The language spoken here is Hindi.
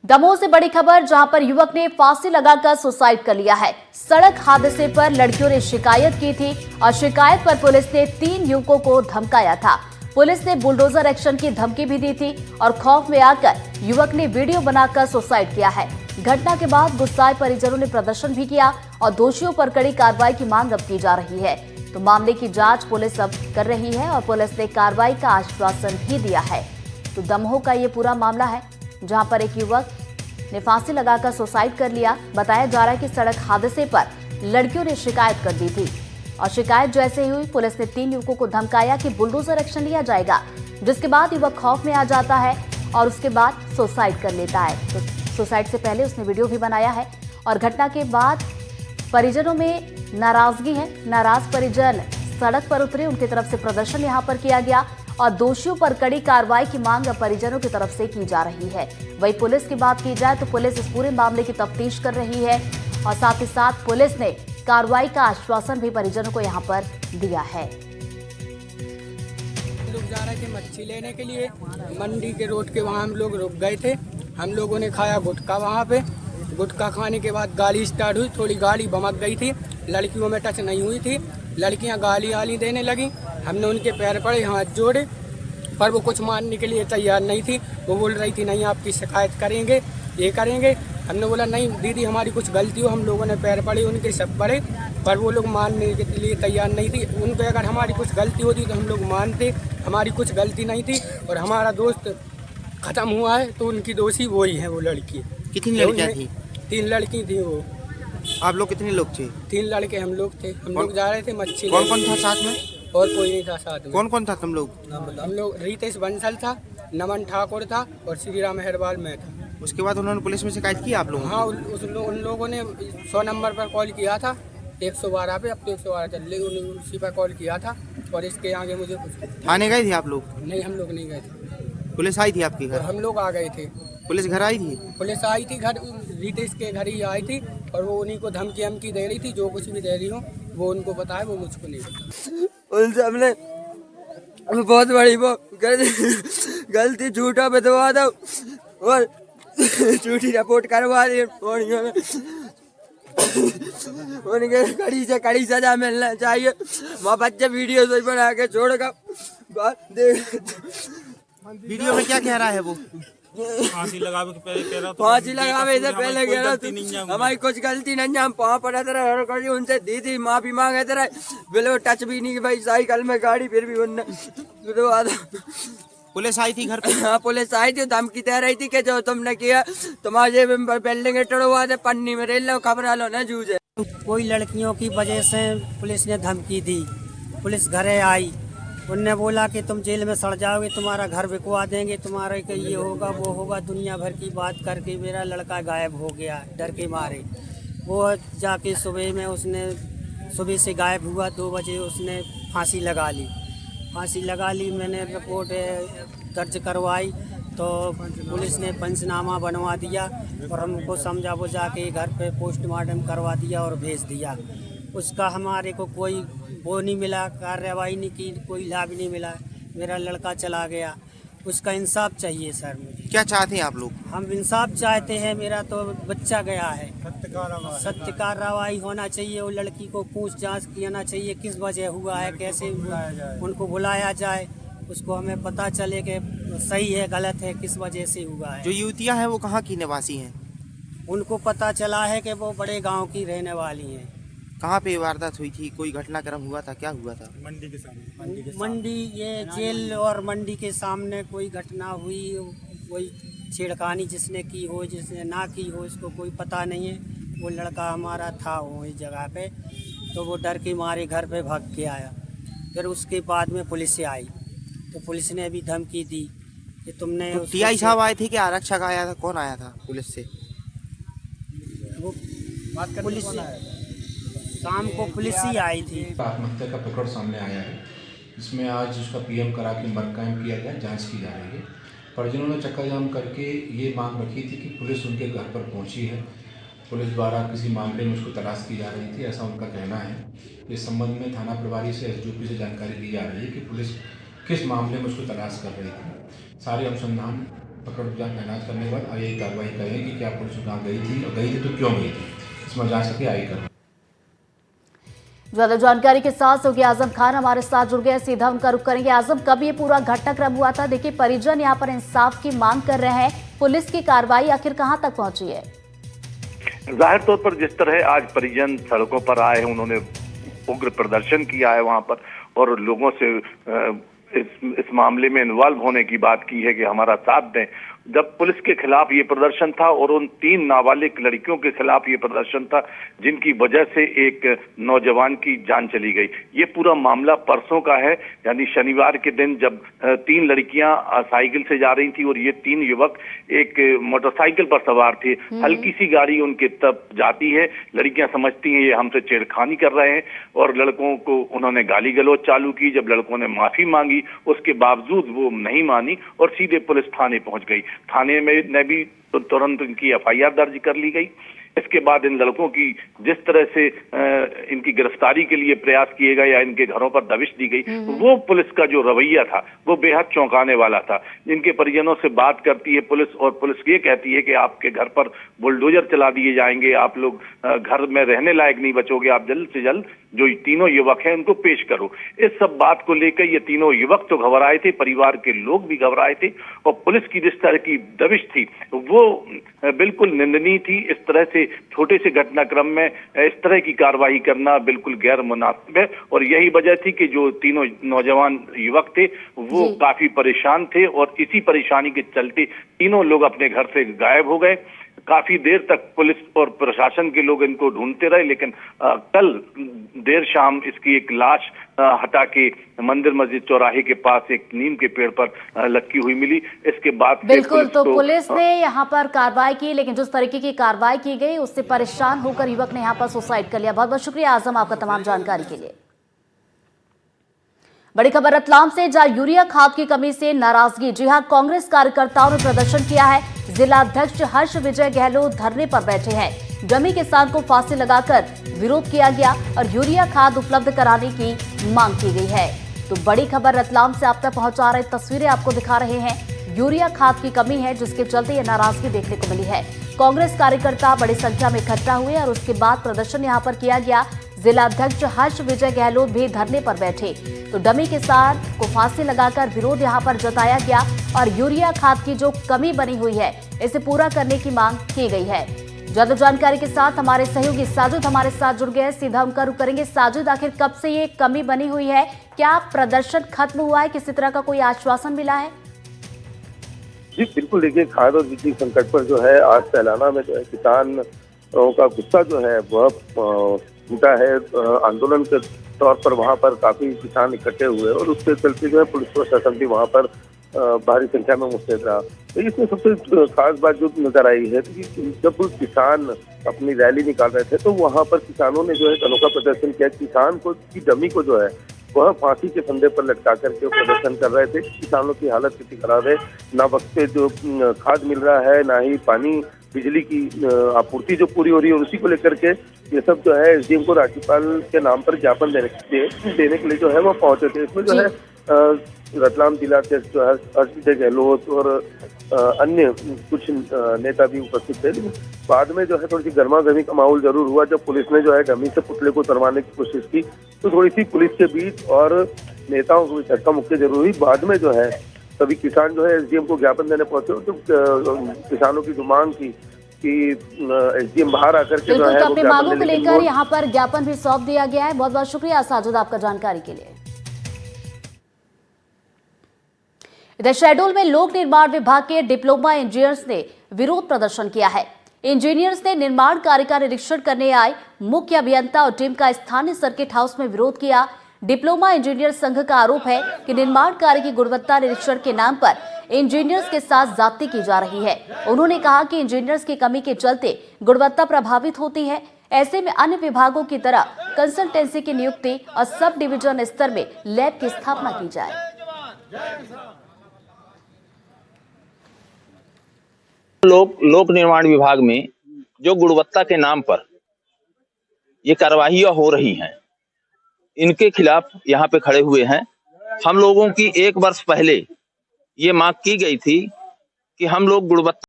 दमोह से बड़ी खबर, जहां पर युवक ने फांसी लगाकर सुसाइड कर लिया है। सड़क हादसे पर लड़कियों ने शिकायत की थी और शिकायत पर पुलिस ने 3 युवकों को धमकाया था। पुलिस ने बुलडोजर एक्शन की धमकी भी दी थी और खौफ में आकर युवक ने वीडियो बनाकर सुसाइड किया है। घटना के बाद गुस्साए परिजनों ने प्रदर्शन भी किया और दोषियों पर कड़ी कार्रवाई की मांग अब की जा रही है। तो मामले की जांच पुलिस अब कर रही है और पुलिस ने कार्रवाई का आश्वासन भी दिया है। तो दमोह का ये पूरा मामला है, जहां पर एक युवक ने फांसी लगाकर सुसाइड कर लिया। बताया जा रहा है कि सड़क हादसे पर लड़कियों ने शिकायत कर दी थी और शिकायत जैसे ही हुई, पुलिस ने 3 युवकों को धमकाया कि बुलडोजर एक्शन लिया जाएगा, जिसके बाद युवक खौफ में आ जाता है और उसके बाद सुसाइड कर लेता है। तो सुसाइड से पहले उसने वीडियो भी बनाया है और घटना के बाद परिजनों में नाराजगी है। नाराज परिजन सड़क पर उतरे, उनकी तरफ से प्रदर्शन यहां पर किया गया और दोषियों पर कड़ी कार्रवाई की मांग परिजनों की तरफ से की जा रही है। वहीं पुलिस की बात की जाए तो पुलिस इस पूरे मामले की तफ्तीश कर रही है और साथ ही साथ पुलिस ने कार्रवाई का आश्वासन भी परिजनों को यहां पर दिया है। लोग जा रहे थे मच्छी लेने के लिए, मंडी के रोड के वहाँ हम लोग रुक गए थे। हम लोगों ने खाया गुटखा वहाँ पे। गुटखा खाने के बाद गाड़ी स्टार्ट हुई, थोड़ी गाड़ी भमक गई थी, लड़कियों में टच नहीं हुई थी। लड़कियाँ गाली आली देने लगी, हमने उनके पैर पड़े, हाथ जोड़े, पर वो कुछ मानने के लिए तैयार नहीं थी। वो बोल रही थी नहीं आपकी शिकायत करेंगे, ये करेंगे। हमने बोला नहीं दीदी हमारी कुछ गलती हो। हम लोगों ने पैर पड़े उनके, सब पड़े, पर वो लोग मानने के लिए तैयार नहीं थी। उनको अगर हमारी कुछ गलती होती तो हम लोग मानते, हमारी कुछ गलती नहीं थी और हमारा दोस्त ख़त्म हुआ है तो उनकी दोषी वो ही है, वो लड़की। कितनी लड़कियाँ थी? 3 लड़की थी वो। आप लोग कितने लोग थे? 3 लड़के हम लोग थे। हम लोग जा रहे थे मच्छी। कौन कौन था साथ में? और कोई नहीं था साथ में। कौन कौन था तुम लोग? हम लोग रितेश बंसल था, नमन ठाकुर था और श्री राम हेरवाल में था। उसके बाद उन्होंने पुलिस में शिकायत की आप लोगों? हाँ, उन लोगों ने 100 नंबर पर कॉल किया था, 112 पे, अब तो 112 चल रही, उसी पर कॉल किया था और इसके आगे मुझे कुछ। थाने गए थे आप लोग? नहीं, हम लोग नहीं गए थे। पुलिस आई थी आपके और घर? हम लोग आ गए थे। पुलिस घर आई थी? पुलिस आई थी घर, रितेश के घर ही आई थी और वो उन्हीं को धमकी हमकी दे रही थी। जो कुछ भी दे रही हो वो उनको पता है, वो मुझको नहीं पता। उनसे हमने बहुत बड़ी वो गलती झूठा बतवा दो और झूठी रिपोर्ट करवा दी। उनके कड़ी से कड़ी सजा मिलना चाहिए। वहाँ बच्चे वीडियो से बना के छोड़कर वीडियो में क्या कह रहा है वो? फांसी लगावे से पहले कह रहा हमारी कुछ गलती नहीं है, हम वहाँ पर उनसे दीदी माफी मांगे तेरा बिल्कुल टच भी नहीं भाई, साइकिल में गाड़ी फिर भी उनने। पुलिस आई थी घर पे? हाँ, पुलिस आई थी, धमकी दे रही थी कि जो तुमने किया तुम्हारे बिल्डिंग तोड़वा दे, पन्नी में रेल लो, खबर लो ना जूझे। कोई लड़कियों की वजह से पुलिस ने धमकी दी। पुलिस घरे आई, उनने बोला कि तुम जेल में सड़ जाओगे, तुम्हारा घर बिकवा देंगे, तुम्हारे का ये होगा वो होगा, दुनिया भर की बात करके मेरा लड़का गायब हो गया डर के मारे। वो जाके सुबह में उसने सुबह से गायब हुआ, 2 बजे उसने फांसी लगा ली। फांसी लगा ली, मैंने रिपोर्ट दर्ज करवाई तो पुलिस ने पंचनामा बनवा दिया और हमको समझा बुझा के घर पे पोस्टमार्टम करवा दिया और भेज दिया। उसका हमारे को कोई वो नहीं मिला, कार्रवाई नहीं की, कोई लाभ नहीं मिला, मेरा लड़का चला गया। उसका इंसाफ चाहिए सर मुझे। क्या चाहते हैं आप लोग? हम इंसाफ चाहते हैं, मेरा तो बच्चा गया है, सत्य कार्रवाई होना चाहिए। वो लड़की को पूछ जांच करना चाहिए, किस वजह हुआ है, कैसे उनको बुलाया जाए, उसको हमें पता चले कि सही है गलत है, किस वजह से हुआ है। जो युवतियाँ हैं वो कहाँ की निवासी हैं? उनको पता चला है कि वो बड़े गांव की रहने वाली हैं। कहाँ पे वारदात हुई थी? कोई घटनाक्रम हुआ था? क्या हुआ था? मंडी के सामने। मंडी, ये जेल और मंडी के सामने कोई घटना हुई, कोई छेड़खानी जिसने की हो जिसने ना की हो इसको कोई पता नहीं है। वो लड़का हमारा था वो इस जगह पे, तो वो डर के मारे घर पे भाग के आया। फिर उसके बाद में पुलिस से आई तो पुलिस ने भी धमकी दी कि तुमने तो टीआई साहब आए थे कि आरक्षक आया था? कौन आया था पुलिस से? वो पुलिस शाम को पुलिस ही आई थी। आत्महत्या का प्रकरण सामने आया है, जिसमें आज उसका पीएम करा के मर्ग कायम किया गया, जांच की जा रही है। परिजनों ने चक्का जाम करके ये मांग रखी थी कि पुलिस उनके घर पर पहुंची है, पुलिस द्वारा किसी मामले में उसको तलाश की जा रही थी, ऐसा उनका कहना है। इस संबंध में थाना प्रभारी से एसडीओपी से जानकारी दी जा रही है कि पुलिस किस मामले में उसको तलाश कर रही थी। सारे अनुसंधान पकड़ जांच तैनात करने के बाद यही कार्रवाई करें कि क्या पुलिस वहाँ गई थी और गई थी तो क्यों गई थी, इसमें जांच करके आई कर। ज्यादा जानकारी के साथ योगी आजम खान हमारे साथ जुड़ गए, सीधा उनका रुख करेंगे। आजम, कब ये पूरा घटनाक्रम हुआ था? देखिए, परिजन यहाँ पर इंसाफ की मांग कर रहे हैं, पुलिस की कार्रवाई आखिर कहां तक पहुंची है? जाहिर तौर पर जिस तरह आज परिजन सड़कों पर आए हैं, उन्होंने उग्र प्रदर्शन किया है वहां पर और लोगों से इस मामले में इन्वॉल्व होने की बात की है कि हमारा साथ दें। जब पुलिस के खिलाफ ये प्रदर्शन था और उन 3 नाबालिग लड़कियों के खिलाफ ये प्रदर्शन था जिनकी वजह से एक नौजवान की जान चली गई। ये पूरा मामला परसों का है, यानी शनिवार के दिन जब 3 लड़कियां साइकिल से जा रही थी और ये 3 युवक एक मोटरसाइकिल पर सवार थे। हल्की सी गाड़ी उनके तब जाती है, लड़कियां समझती हैं ये हमसे छेड़खानी कर रहे हैं और लड़कों को उन्होंने गाली गलौज चालू की। जब लड़कों ने माफी मांगी उसके बावजूद वो नहीं मानी और सीधे पुलिस थाने पहुंच गई। थाने में भी तुरंत इनकी एफआईआर दर्ज कर ली गई। इसके बाद इन लड़कों की जिस तरह से इनकी गिरफ्तारी के लिए प्रयास किए गए या इनके घरों पर दबिश दी गई, वो पुलिस का जो रवैया था वो बेहद चौंकाने वाला था। इनके परिजनों से बात करती है पुलिस और पुलिस ये कहती है कि आपके घर पर बुलडोजर चला दिए जाएंगे, आप लोग घर में रहने लायक नहीं बचोगे, आप जल्द से जल्द जो तीनों युवक हैं उनको पेश करो। इस सब बात को लेकर ये तीनों युवक तो घबराए थे, परिवार के लोग भी घबराए थे और पुलिस की जिस तरह की दबिश थी वो बिल्कुल निंदनीय थी। इस तरह से छोटे से घटनाक्रम में इस तरह की कार्रवाई करना बिल्कुल गैर मुनासिब है और यही वजह थी कि जो तीनों नौजवान युवक थे वो काफी परेशान थे और इसी परेशानी के चलते तीनों लोग अपने घर से गायब हो गए। काफी देर तक पुलिस और प्रशासन के लोग इनको ढूंढते रहे, लेकिन कल देर शाम इसकी एक लाश हटा के मंदिर मस्जिद चौराहे के पास एक नीम के पेड़ पर लटकी हुई मिली। इसके बाद बिल्कुल, तो पुलिस ने यहाँ पर कार्रवाई की, लेकिन जिस तरीके की कार्रवाई की गई उससे परेशान होकर युवक ने यहाँ पर सुसाइड कर लिया। बहुत बहुत शुक्रिया आजम आपका तमाम जानकारी के लिए। बड़ी खबर रतलाम से, जहां यूरिया खाद की कमी से नाराजगी। जी हां, कांग्रेस कार्यकर्ताओं ने प्रदर्शन किया है। जिला अध्यक्ष हर्ष विजय गहलोत धरने पर बैठे हैं। डमी किसान को फांसी लगाकर विरोध किया गया और यूरिया खाद उपलब्ध कराने की मांग की गई है। तो बड़ी खबर रतलाम से आप तक पहुंचा रहे तस्वीरें आपको दिखा रहे हैं। यूरिया खाद की कमी है जिसके चलते ये नाराजगी देखने को मिली है। कांग्रेस कार्यकर्ता बड़ी संख्या में इकट्ठा हुए और उसके बाद प्रदर्शन यहां पर किया गया। जिला अध्यक्ष हर्ष विजय गहलोत भी धरने पर बैठे तो डमी किसान को फांसी लगाकर विरोध यहां पर जताया गया और यूरिया खाद की जो कमी बनी हुई है इसे पूरा करने की मांग की गई है। ज्यादा जानकारी के साथ हमारे सहयोगी साजिद हमारे साथ जुड़ गए, सीधा उनका रुख करेंगे। साजिद, आखिर कब से ये कमी बनी हुई है? क्या प्रदर्शन खत्म हुआ है? किसी तरह का कोई आश्वासन मिला है? जी बिल्कुल, देखिए खाद और बिजली संकट पर जो है आज तेलंगाना में जो है किसानों का गुस्सा जो है वह उठा है। आंदोलन के तौर पर वहां पर काफी किसान इकट्ठे हुए और उसके चलते जो है पुलिस प्रशासन भी वहां पर भारी संख्या में मुस्तैद रहा। तो इसमें सबसे खास बात जो नजर आई है कि जब किसान अपनी रैली निकाल रहे थे तो वहां पर किसानों ने जो है अनोखा प्रदर्शन किया। किसान को की डमी को जो है वह फांसी के फंदे पर लटका करके प्रदर्शन कर रहे थे। किसानों की हालत कितनी खराब है, ना वक्त पे जो खाद मिल रहा है, ना ही पानी बिजली की आपूर्ति जो पूरी हो रही है। और उसी को लेकर के ये सब जो है एसडीएम को राज्यपाल के नाम पर ज्ञापन देने के लिए जो है वो पहुंचे थे। इसमें जो है रतलाम जिला अध्यक्ष जो है हर्ष विजय गहलोत और अन्य कुछ नेता भी उपस्थित थे। लेकिन बाद में जो है थोड़ी सी गर्मा गर्मी का माहौल जरूर हुआ जब पुलिस ने जो है डमी से पुतले को उतरवाने की कोशिश की। तो थोड़ी सी पुलिस के बीच और नेताओं को धक्का मुक्की जरूर हुई। बाद में जो है सभी किसान जो है एसडीएम को ज्ञापन देने पहुंचे तो किसानों की जो मांग की कि एसडीएम बाहर आकर के जो है अपनी मांगों को लेकर यहाँ पर ज्ञापन भी सौंप दिया गया है। बहुत बहुत शुक्रिया साजिद आपका जानकारी के लिए। इधर शहडोल में लोक निर्माण विभाग के डिप्लोमा इंजीनियर्स ने विरोध प्रदर्शन किया है। इंजीनियर्स ने निर्माण कार्य का निरीक्षण करने आए मुख्य अभियंता और टीम का स्थानीय सर्किट हाउस में विरोध किया। डिप्लोमा इंजीनियर संघ का आरोप है कि निर्माण कार्य की गुणवत्ता निरीक्षण के नाम पर इंजीनियर्स के साथ ज्यादती की जा रही है। उन्होंने कहा कि इंजीनियर्स की कमी के चलते गुणवत्ता प्रभावित होती है। ऐसे में अन्य विभागों की तरह कंसल्टेंसी की नियुक्ति और सब डिवीजन स्तर में लैब की स्थापना की जाए। लोक निर्माण विभाग में जो गुणवत्ता के नाम पर ये कार्रवाइयां हो रही हैं, इनके खिलाफ यहाँ पे खड़े हुए हैं। हम लोगों की 1 वर्ष पहले ये मांग की गई थी कि हम लोग गुणवत्ता